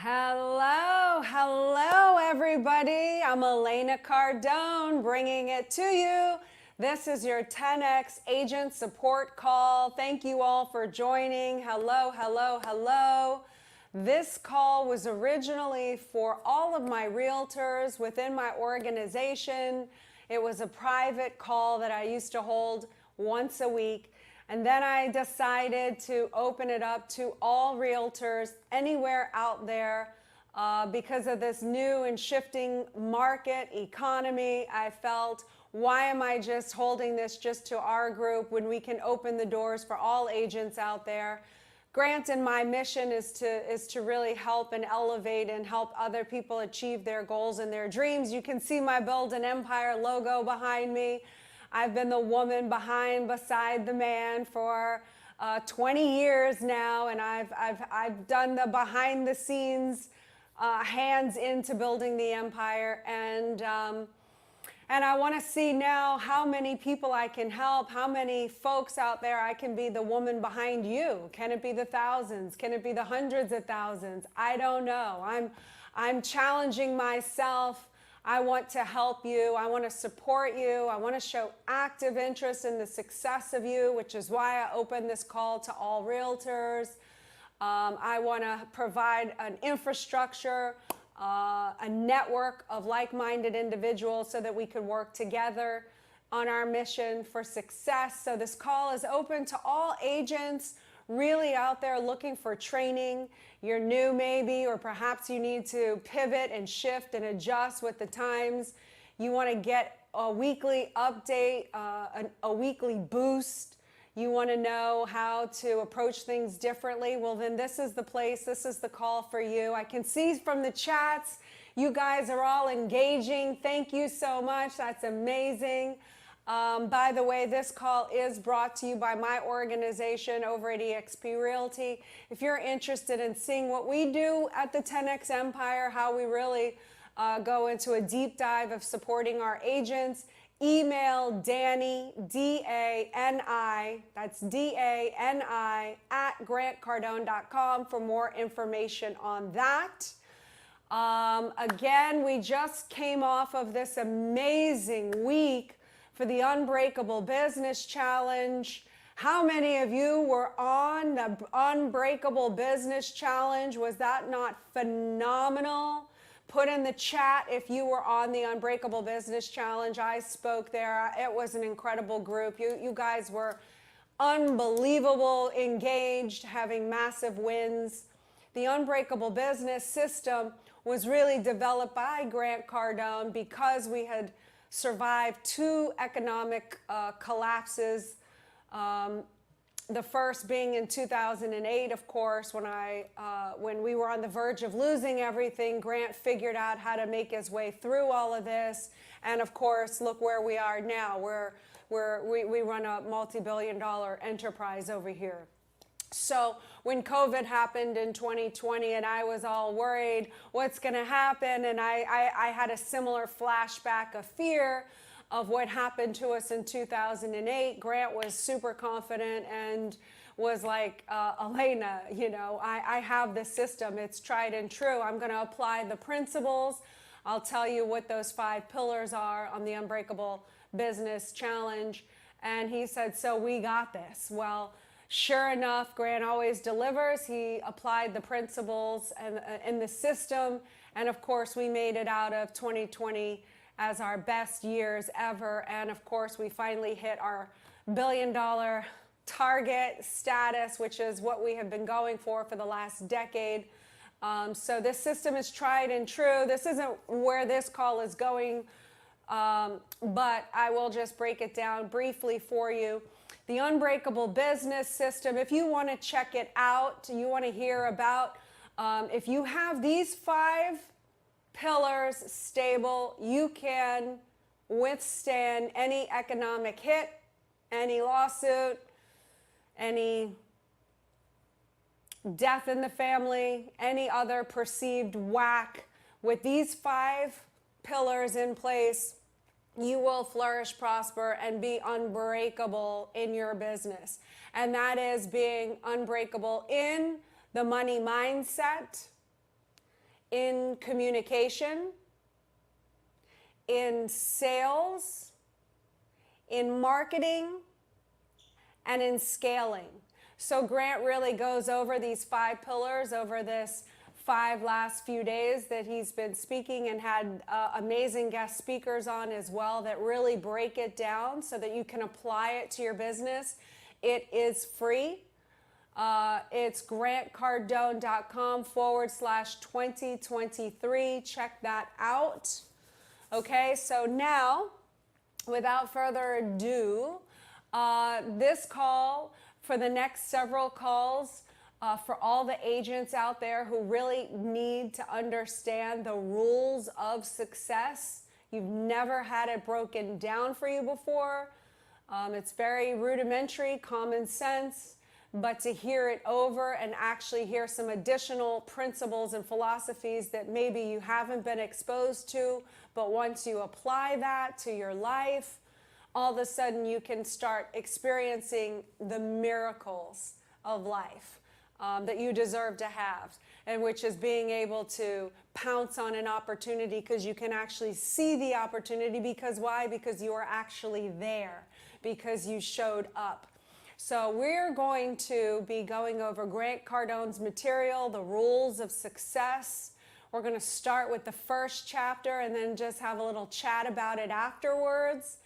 Hello, everybody. I'm Elena Cardone bringing it to you. This is your 10X agent support call. Thank you all for joining. Hello. This call was originally for all of my realtors within my organization. It was a private call that I used to hold once a week. And then I decided to open it up to all realtors anywhere out there because of this new and shifting market economy. I felt, why am I just holding this just to our group when we can open the doors for all agents out there? Granted, my mission is to really help and elevate and help other people achieve their goals and their dreams. You can see my Build an Empire logo behind me. I've been the woman beside the man for 20 years now, and I've done the behind the scenes, hands into building the empire, and I want to see now how many people I can help, how many folks out there I can be the woman behind you. Can it be the thousands? Can it be the hundreds of thousands? I don't know. I'm challenging myself. I want to help you. I want to support you. I want to show active interest in the success of you, which is why I opened this call to all realtors. I want to provide an infrastructure, a network of like-minded individuals so that we could work together on our mission for success. So this call is open to all agents really out there looking for training. You're new maybe, or perhaps you need to pivot and shift and adjust with the times. You want to get a weekly update, a weekly boost. You want to know how to approach things differently. Well, then this is the place, this is the call for you. I can see from the chats, you guys are all engaging. Thank you so much. That's amazing. By the way, this call is brought to you by my organization over at eXp Realty. If you're interested in seeing what we do at the 10X Empire, how we really go into a deep dive of supporting our agents, email Danny, D-A-N-I, that's D-A-N-I, @grantcardone.com for more information on that. Again, we just came off of this amazing week for the Unbreakable Business Challenge. How many of you were on the Unbreakable Business Challenge? Was that not phenomenal? Put in the chat if you were on the Unbreakable Business Challenge. I spoke there. It was an incredible group. You guys were unbelievable, engaged, having massive wins. The Unbreakable Business System was really developed by Grant Cardone because we had survived two economic collapses. The first being in 2008, of course, when we were on the verge of losing everything. Grant figured out how to make his way through all of this, and of course, look where we are now. We run a multi-billion-dollar enterprise over here. So when COVID happened in 2020 and I was all worried, what's going to happen? And I had a similar flashback of fear of what happened to us in 2008. Grant was super confident and was like, Elena, you know, I have this system. It's tried and true. I'm going to apply the principles. I'll tell you what those 5 pillars are on the Unbreakable Business Challenge. And he said, so we got this. Well, sure enough, Grant always delivers. He applied the principles and in the system, and of course we made it out of 2020 as our best years ever. And of course we finally hit our billion-dollar target status, which is what we have been going for the last decade. So this system is tried and true. This isn't where this call is going, but I will just break it down briefly for you. The Unbreakable Business System, if you want to check it out, you want to hear about, if you have these 5 pillars stable, you can withstand any economic hit, any lawsuit, any death in the family, any other perceived whack. With these 5 pillars in place, you will flourish, prosper, and be unbreakable in your business. And that is being unbreakable in the money mindset, in communication, in sales, in marketing, and in scaling. So Grant really goes over these 5 pillars over this 5 last few days that he's been speaking, and had amazing guest speakers on as well that really break it down so that you can apply it to your business. It is free. It's grantcardone.com/2023. Check that out. Okay, so now, without further ado, this call, for the next several calls, for all the agents out there who really need to understand the rules of success. You've never had it broken down for you before. It's very rudimentary, common sense, but to hear it over and actually hear some additional principles and philosophies that maybe you haven't been exposed to, but once you apply that to your life, all of a sudden you can start experiencing the miracles of life that you deserve to have, and which is being able to pounce on an opportunity because you can actually see the opportunity. Because why? Because you are actually there, because you showed up. So we're going to be going over Grant Cardone's material, the rules of success. We're going to start with the first chapter and then just have a little chat about it afterwards.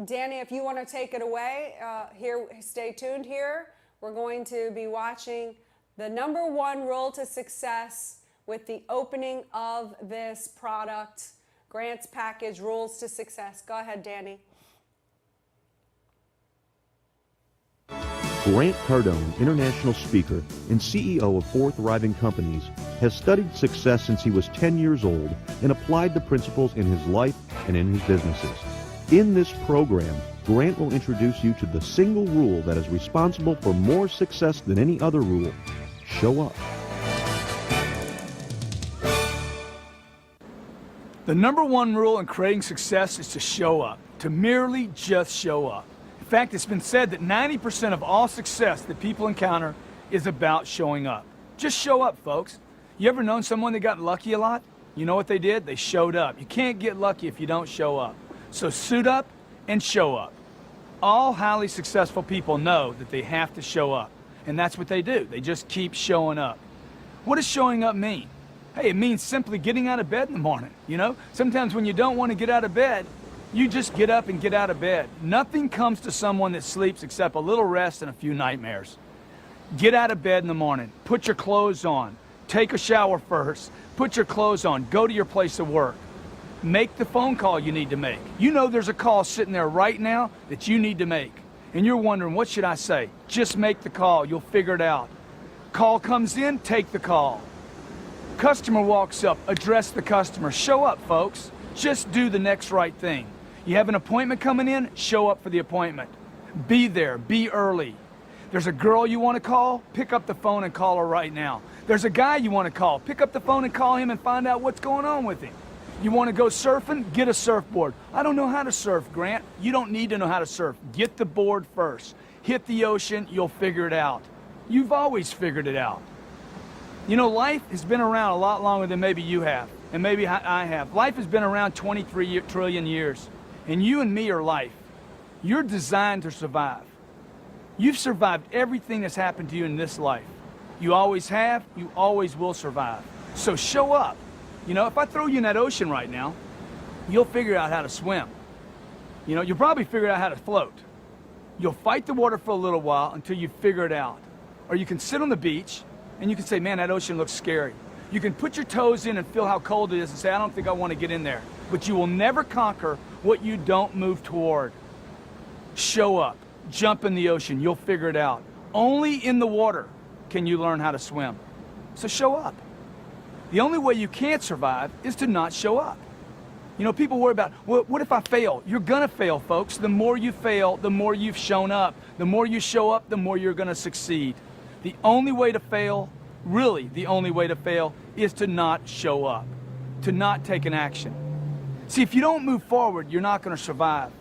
Danny, if you want to take it away, here, stay tuned here. We're going to be watching the number 1 rule to success with the opening of this product, Grant's package, Rules to Success. Go ahead, Danny. Grant Cardone, international speaker and CEO of 4 thriving companies, has studied success since he was 10 years old and applied the principles in his life and in his businesses. In this program, Grant will introduce you to the single rule that is responsible for more success than any other rule: show up. The number 1 rule in creating success is to show up, to merely just show up. In fact, it's been said that 90% of all success that people encounter is about showing up. Just show up, folks. You ever known someone that got lucky a lot? You know what they did? They showed up. You can't get lucky if you don't show up. So suit up and show up. All highly successful people know that they have to show up, and that's what they do. They just keep showing up. What does showing up mean? Hey, it means simply getting out of bed in the morning. You know, sometimes when you don't want to get out of bed, you just get up and get out of bed. Nothing comes to someone that sleeps except a little rest and a few nightmares. Get out of bed in the morning. Put your clothes on. Take a shower first. Put your clothes on. Go to your place of work. Make the phone call you need to make. You know there's a call sitting there right now that you need to make. And you're wondering, what should I say? Just make the call. You'll figure it out. Call comes in, take the call. Customer walks up, address the customer. Show up, folks. Just do the next right thing. You have an appointment coming in, show up for the appointment. Be there, be early. There's a girl you want to call, pick up the phone and call her right now. There's a guy you want to call, pick up the phone and call him and find out what's going on with him. You want to go surfing? Get a surfboard. I don't know how to surf, Grant. You don't need to know how to surf. Get the board first. Hit the ocean, you'll figure it out. You've always figured it out. You know, life has been around a lot longer than maybe you have, and maybe I have. Life has been around 23 trillion years, and you and me are life. You're designed to survive. You've survived everything that's happened to you in this life. You always have, you always will survive. So show up. You know, if I throw you in that ocean right now, you'll figure out how to swim. You know, you'll probably figure out how to float. You'll fight the water for a little while until you figure it out. Or you can sit on the beach and you can say, man, that ocean looks scary. You can put your toes in and feel how cold it is and say, I don't think I want to get in there. But you will never conquer what you don't move toward. Show up. Jump in the ocean. You'll figure it out. Only in the water can you learn how to swim. So show up. The only way you can't survive is to not show up. You know, people worry about, well, what if I fail? You're gonna fail, folks. The more you fail, the more you've shown up. The more you show up, the more you're gonna succeed. The only way to fail, really the only way to fail, is to not show up, to not take an action. See, if you don't move forward, you're not gonna survive.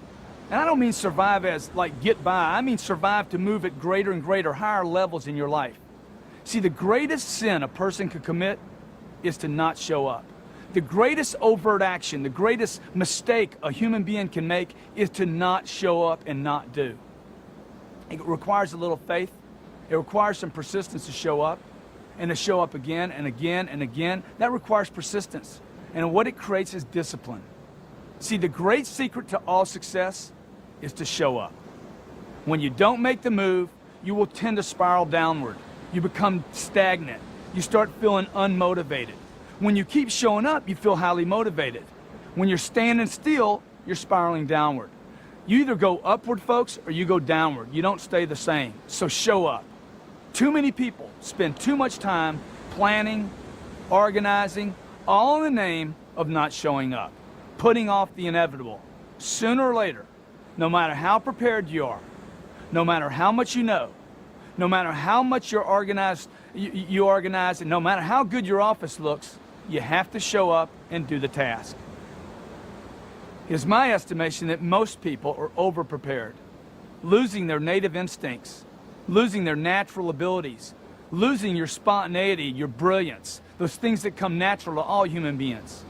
And I don't mean survive as like get by. I mean survive to move at greater and greater, higher levels in your life. See, the greatest sin a person could commit is to not show up. The greatest overt action, the greatest mistake a human being can make is to not show up and not do. It requires a little faith. It requires some persistence to show up and to show up again and again and again. That requires persistence. And what it creates is discipline. See, the great secret to all success is to show up. When you don't make the move, you will tend to spiral downward. You become stagnant. You start feeling unmotivated. When you keep showing up, you feel highly motivated. When you're standing still, you're spiraling downward. You either go upward, folks, or you go downward. You don't stay the same. So show up. Too many people spend too much time planning, organizing, all in the name of not showing up, putting off the inevitable. Sooner or later, no matter how prepared you are, no matter how much you know, no matter how much you're organized, you organize, and no matter how good your office looks, you have to show up and do the task. It is my estimation that most people are over-prepared, losing their native instincts, losing their natural abilities, losing your spontaneity, your brilliance, those things that come natural to all human beings.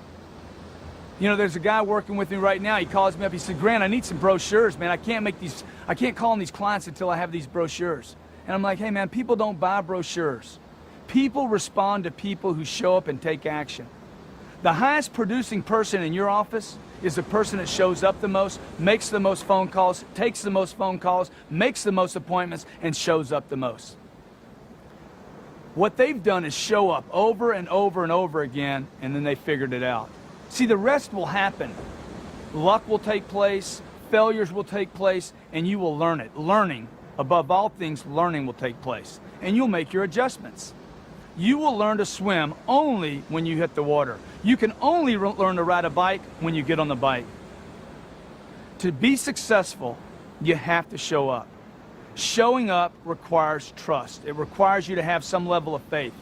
You know, there's a guy working with me right now. He calls me up. He said, "Grant, I need some brochures, man. I can't call on these clients until I have these brochures." And I'm like, "Hey, man, people don't buy brochures. People respond to people who show up and take action." The highest producing person in your office is the person that shows up the most, makes the most phone calls, takes the most phone calls, makes the most appointments, and shows up the most. What they've done is show up over and over and over again, and then they figured it out. See, the rest will happen. Luck will take place, failures will take place, and you will learn it. Learning, above all things, learning will take place, and you'll make your adjustments. You will learn to swim only when you hit the water. You can only learn to ride a bike when you get on the bike. To be successful, you have to show up. Showing up requires trust. It requires you to have some level of faith.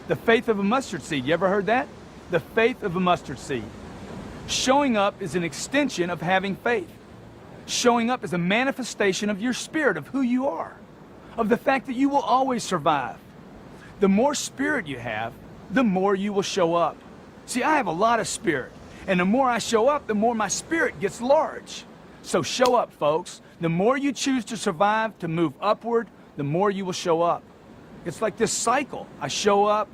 The faith of a mustard seed. You ever heard that? The faith of a mustard seed. Showing up is an extension of having faith. Showing up is a manifestation of your spirit, of who you are, of the fact that you will always survive. The more spirit you have, the more you will show up. See, I have a lot of spirit, and the more I show up, the more my spirit gets large. So show up, folks. The more you choose to survive, to move upward, the more you will show up. It's like this cycle. I show up,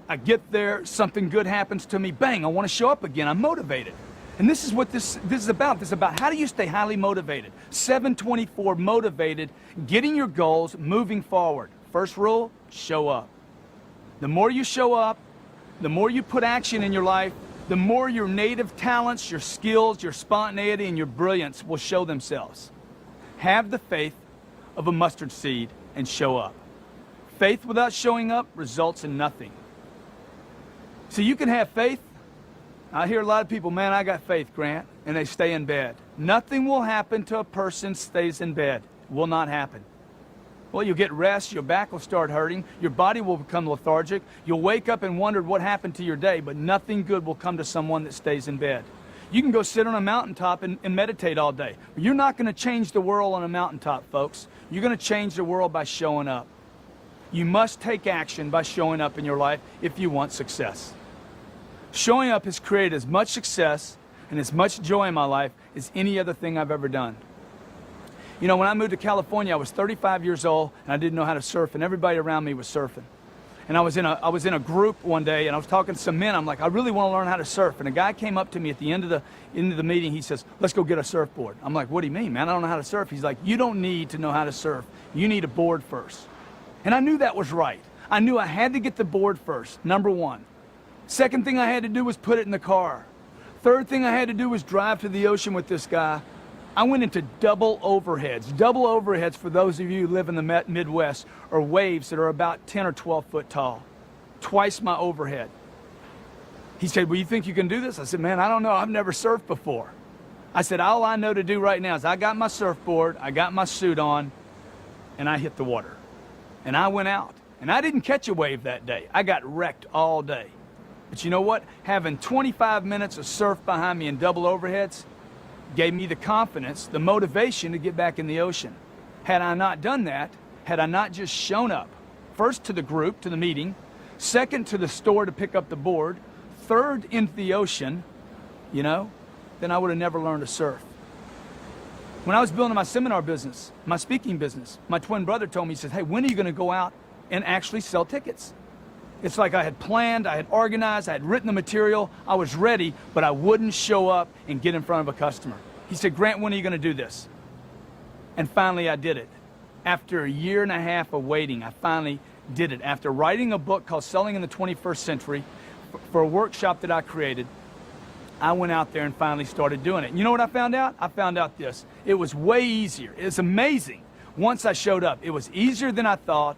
I get there, something good happens to me, bang, I want to show up again. I'm motivated. And this is what this is about. This is about how do you stay highly motivated? 724 motivated, getting your goals, moving forward. First rule, show up. The more you show up, the more you put action in your life, the more your native talents, your skills, your spontaneity, and your brilliance will show themselves. Have the faith of a mustard seed and show up. Faith without showing up results in nothing. So you can have faith. I hear a lot of people, "Man, I got faith, Grant," and they stay in bed. Nothing will happen to a person stays in bed. It will not happen. Well, you'll get rest, your back will start hurting, your body will become lethargic, you'll wake up and wonder what happened to your day, but nothing good will come to someone that stays in bed. You can go sit on a mountaintop and meditate all day, but you're not going to change the world on a mountaintop, folks. You're going to change the world by showing up. You must take action by showing up in your life if you want success. Showing up has created as much success and as much joy in my life as any other thing I've ever done. You know, when I moved to California, I was 35 years old, and I didn't know how to surf, and everybody around me was surfing. And I was in a group one day, and I was talking to some men. I'm like, "I really want to learn how to surf." And a guy came up to me at the end of the meeting. He says, "Let's go get a surfboard." I'm like, "What do you mean, man? I don't know how to surf." He's like, "You don't need to know how to surf. You need a board first." And I knew that was right. I knew I had to get the board first, number one. Second thing I had to do was put it in the car. Third thing I had to do was drive to the ocean with this guy. I went into double overheads. Double overheads, for those of you who live in the Midwest, are waves that are about 10 or 12 foot tall. Twice my overhead. He said, "Well, you think you can do this?" I said, "Man, I don't know. I've never surfed before." I said, "All I know to do right now is I got my surfboard, I got my suit on, and I hit the water." And I went out. And I didn't catch a wave that day. I got wrecked all day. But you know what? Having 25 minutes of surf behind me in double overheads gave me the confidence, the motivation to get back in the ocean. Had I not done that, had I not just shown up first to the group, to the meeting, second to the store to pick up the board, third into the ocean, you know, then I would have never learned to surf. When I was building my seminar business, my speaking business, my twin brother told me, he said, hey, when are you going to go out and actually sell tickets? It's like I had planned, I had organized, I had written the material, I was ready, but I wouldn't show up and get in front of a customer. He said, Grant, when are you going to do this? And finally I did it. After a year and a half of waiting, I finally did it. After writing a book called Selling in the 21st Century for a workshop that I created, I went out there and finally started doing it. And you know what I found out? I found out this. It was way easier. It was amazing. Once I showed up, it was easier than I thought.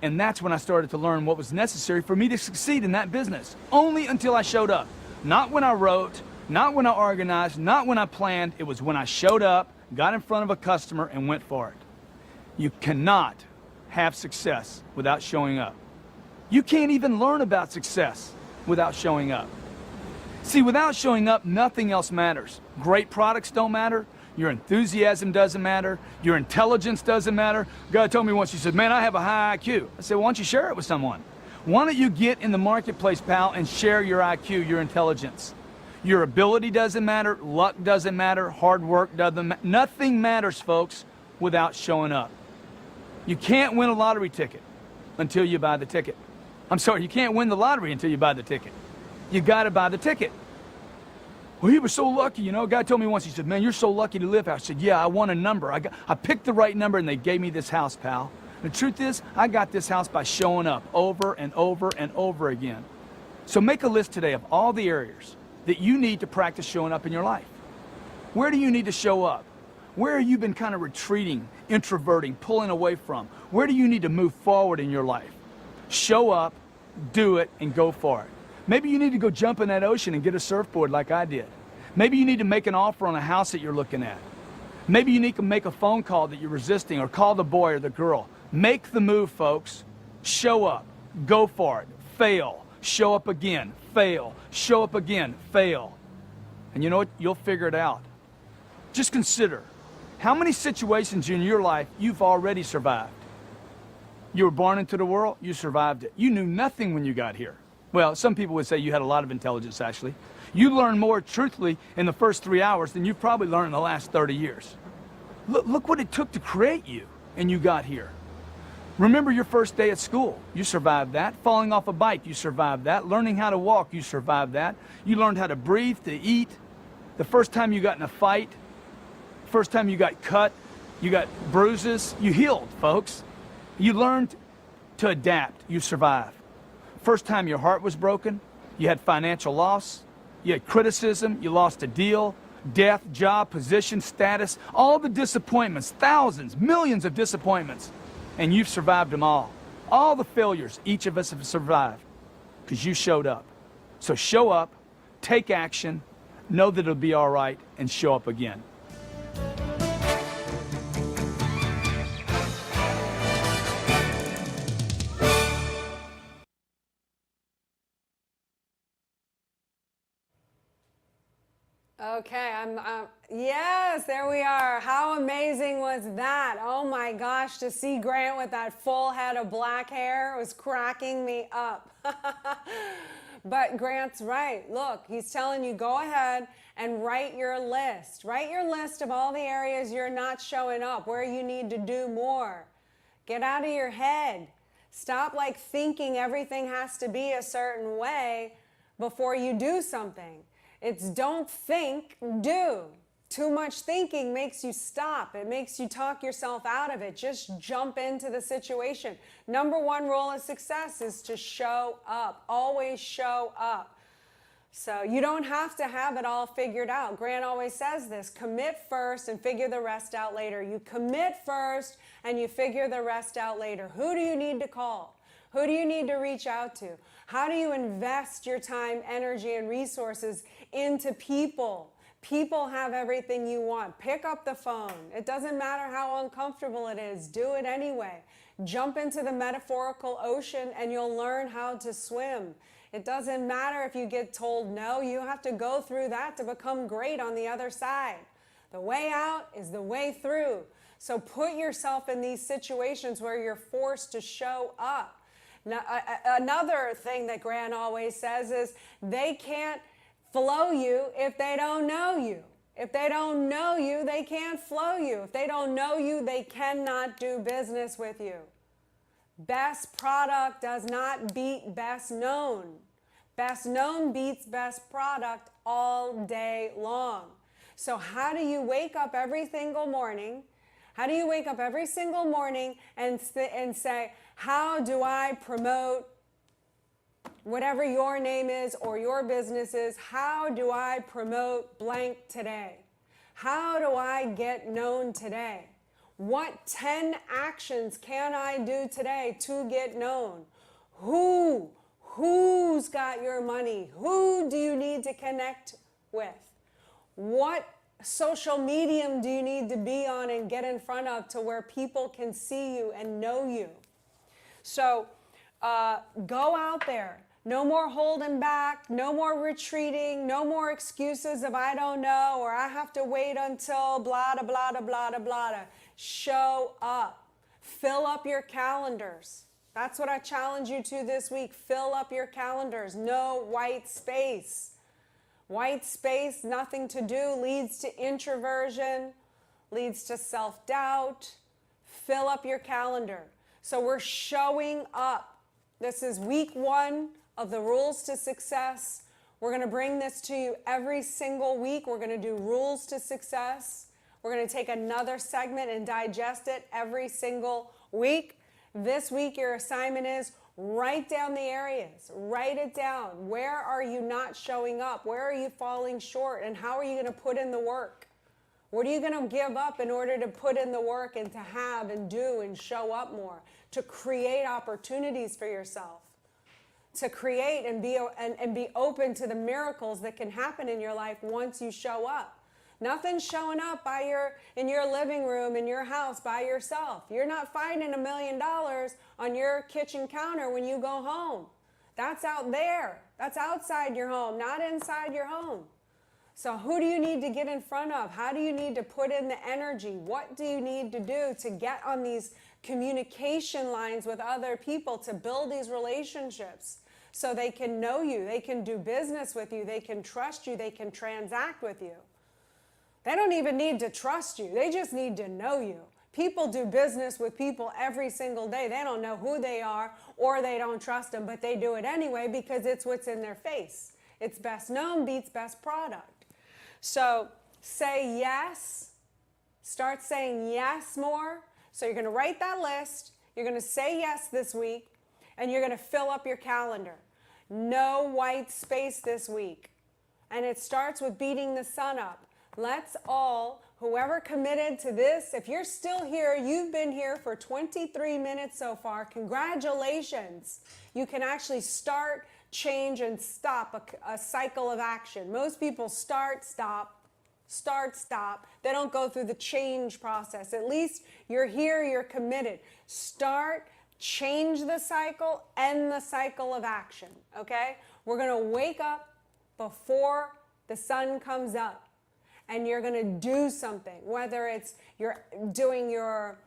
And that's when I started to learn what was necessary for me to succeed in that business. Only until I showed up. Not when I wrote, not when I organized, not when I planned. It was when I showed up, got in front of a customer, and went for it. You cannot have success without showing up. You can't even learn about success without showing up. See, without showing up, nothing else matters. Great products don't matter. Your enthusiasm doesn't matter. Your intelligence doesn't matter. A guy told me once, he said, man, I have a high IQ. I said, well, why don't you share it with someone? Why don't you get in the marketplace, pal, and share your IQ, your intelligence? Your ability doesn't matter. Luck doesn't matter. Hard work doesn't matter. Nothing matters, folks, without showing up. You can't win a lottery ticket until you buy the ticket. I'm sorry, you can't win the lottery until you buy the ticket. You got to buy the ticket. Well, he was so lucky, you know. A guy told me once, he said, man, you're so lucky to live here. I said, yeah, I won a number. I picked the right number, and they gave me this house, pal. The truth is, I got this house by showing up over and over and over again. So make a list today of all the areas that you need to practice showing up in your life. Where do you need to show up? Where have you been kind of retreating, introverting, pulling away from? Where do you need to move forward in your life? Show up, do it, and go for it. Maybe you need to go jump in that ocean and get a surfboard like I did. Maybe you need to make an offer on a house that you're looking at. Maybe you need to make a phone call that you're resisting, or call the boy or the girl. Make the move, folks. Show up. Go for it. Fail. Show up again. Fail. Show up again. Fail. And you know what? You'll figure it out. Just consider how many situations in your life you've already survived. You were born into the world, you survived it. You knew nothing when you got here. Well, some people would say you had a lot of intelligence, actually. You learned more, truthfully, in the first 3 hours than you've probably learned in the last 30 years. Look what it took to create you, and you got here. Remember your first day at school. You survived that. Falling off a bike, you survived that. Learning how to walk, you survived that. You learned how to breathe, to eat. The first time you got in a fight, first time you got cut, you got bruises, you healed, folks. You learned to adapt, you survived. First time your heart was broken, you had financial loss, you had criticism, you lost a deal, death, job, position, status, all the disappointments, thousands, millions of disappointments, and you've survived them all. All the failures each of us have survived because you showed up. So show up, take action, know that it'll be all right, and show up again. Okay, yes, there we are. How amazing was that? Oh my gosh, to see Grant with that full head of black hair was cracking me up. But Grant's right. Look, he's telling you, go ahead and write your list. Write your list of all the areas you're not showing up, where you need to do more. Get out of your head. Stop thinking everything has to be a certain way before you do something. It's don't think, do. Too much thinking makes you stop. It makes you talk yourself out of it. Just jump into the situation. Number one rule of success is to show up. Always show up. So you don't have to have it all figured out. Grant always says this, commit first and figure the rest out later. You commit first and you figure the rest out later. Who do you need to call? Who do you need to reach out to? How do you invest your time, energy, and resources into people? People have everything you want. Pick up the phone. It doesn't matter how uncomfortable it is. Do it anyway. Jump into the metaphorical ocean and you'll learn how to swim. It doesn't matter if you get told no. You have to go through that to become great on the other side. The way out is the way through. So put yourself in these situations where you're forced to show up. Now, another thing that Grant always says is they can't flow you if they don't know you. If they don't know you, they can't flow you. If they don't know you, they cannot do business with you. Best product does not beat best known. Best known beats best product all day long. So how do you wake up every single morning? How do you wake up every single morning and say, how do I promote whatever your name is or your business is? How do I promote blank today? How do I get known today? What 10 actions can I do today to get known? Who's got your money? Who do you need to connect with? What social medium do you need to be on and get in front of to where people can see you and know you? So go out there. No more holding back, no more retreating, no more excuses of I don't know or I have to wait until blah, blah, blah, blah, blah, blah. Show up. Fill up your calendars. That's what I challenge you to this week. Fill up your calendars. No white space. White space, nothing to do, leads to introversion, leads to self-doubt. Fill up your calendar. So we're showing up. This is week 1 of the Rules to Success. We're going to bring this to you every single week. We're going to do Rules to Success. We're going to take another segment and digest it every single week. This week, your assignment is write down the areas. Write it down. Where are you not showing up? Where are you falling short? And how are you going to put in the work? What are you going to give up in order to put in the work and to have and do and show up more? To create opportunities for yourself. To create and be open to the miracles that can happen in your life once you show up. Nothing's showing up in your living room, in your house by yourself. You're not finding $1 million on your kitchen counter when you go home. That's out there. That's outside your home, not inside your home. So who do you need to get in front of? How do you need to put in the energy? What do you need to do to get on these communication lines with other people to build these relationships so they can know you, they can do business with you, they can trust you, they can transact with you? They don't even need to trust you. They just need to know you. People do business with people every single day. They don't know who they are or they don't trust them, but they do it anyway because it's what's in their face. It's best known beats best product. So say yes. Start saying yes more. So you're going to write that list. You're going to say yes this week, and you're going to fill up your calendar. No white space this week. And it starts with beating the sun up. Let's all, whoever committed to this, if you're still here, you've been here for 23 minutes so far, congratulations. You can actually start, change, and stop a cycle of action. Most people start, stop. They don't go through the change process. At least you're here, you're committed. Start, change the cycle, end the cycle of action, okay? We're going to wake up before the sun comes up. And you're going to do something, whether it's you're doing your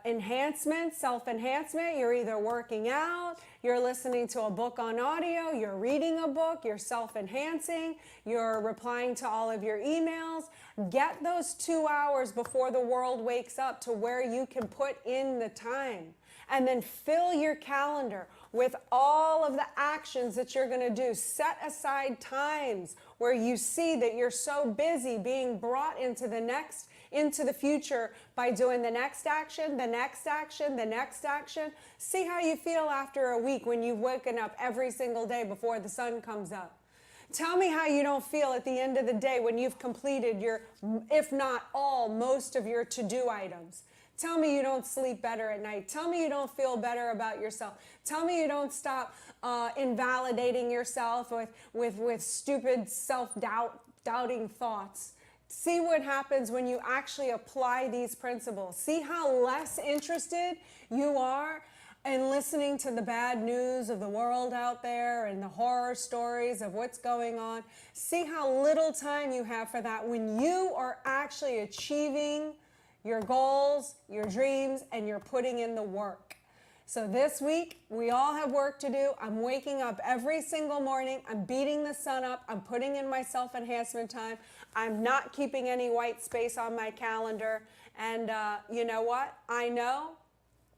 enhancement, self-enhancement, you're either working out, you're listening to a book on audio, you're reading a book, you're self-enhancing, you're replying to all of your emails. Get those 2 hours before the world wakes up to where you can put in the time. And then fill your calendar with all of the actions that you're going to do. Set aside times where you see that you're so busy being brought into the future by doing the next action, the next action, the next action. See how you feel after a week when you've woken up every single day before the sun comes up. Tell me how you don't feel at the end of the day when you've completed your, if not all, most of your to-do items. Tell me you don't sleep better at night. Tell me you don't feel better about yourself. Tell me you don't stop invalidating yourself with stupid self-doubting thoughts. See what happens when you actually apply these principles. See how less interested you are in listening to the bad news of the world out there and the horror stories of what's going on. See how little time you have for that when you are actually achieving your goals, your dreams, and you're putting in the work. So this week, we all have work to do. I'm waking up every single morning. I'm beating the sun up. I'm putting in my self-enhancement time. I'm not keeping any white space on my calendar. And you know what? I know,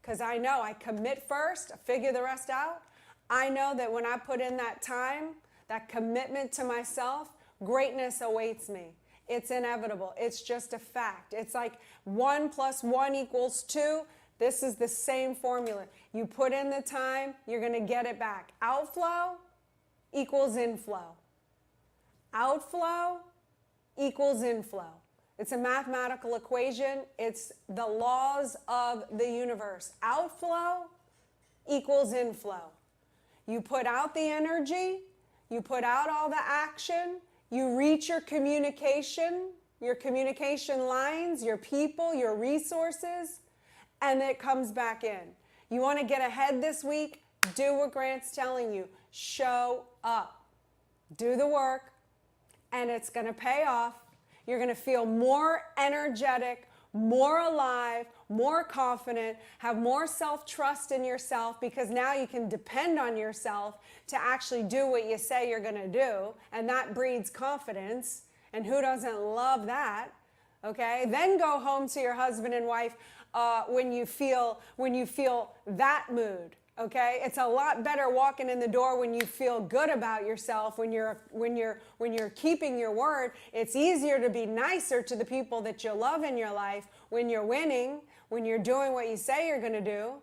because I know I commit first, I figure the rest out. I know that when I put in that time, that commitment to myself, greatness awaits me. It's inevitable. It's just a fact. It's like 1 + 1 = 2. This is the same formula. You put in the time, you're going to get it back. Outflow equals inflow. Outflow equals inflow. It's a mathematical equation. It's the laws of the universe. Outflow equals inflow. You put out the energy, you put out all the action, you reach your communication lines, your people, your resources, and it comes back in. You want to get ahead this week? Do what Grant's telling you. Show up. Do the work, and it's going to pay off. You're going to feel more energetic, more alive, more confident, have more self-trust in yourself, because now you can depend on yourself to actually do what you say you're going to do, and that breeds confidence. And who doesn't love that? Okay? Then go home to your husband and wife when you feel that mood. Okay? It's a lot better walking in the door when you feel good about yourself, when you're keeping your word. It's easier to be nicer to the people that you love in your life when you're winning, when you're doing what you say you're going to do.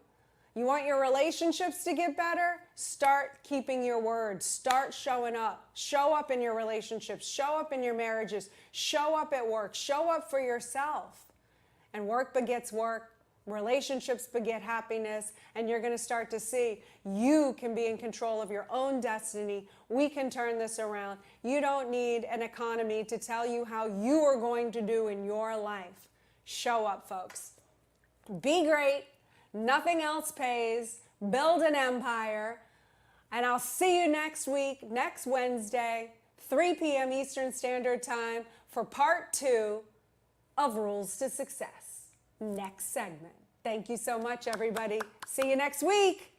You want your relationships to get better? Start keeping your word. Start showing up. Show up in your relationships. Show up in your marriages. Show up at work. Show up for yourself. And work begets work. Relationships beget happiness. And you're going to start to see you can be in control of your own destiny. We can turn this around. You don't need an economy to tell you how you are going to do in your life. Show up, folks. Be great. Nothing else pays. Build an empire. And I'll see you next week, next Wednesday, 3 p.m. Eastern Standard Time for part 2 of Rules to Success. Next segment. Thank you so much, everybody. See you next week.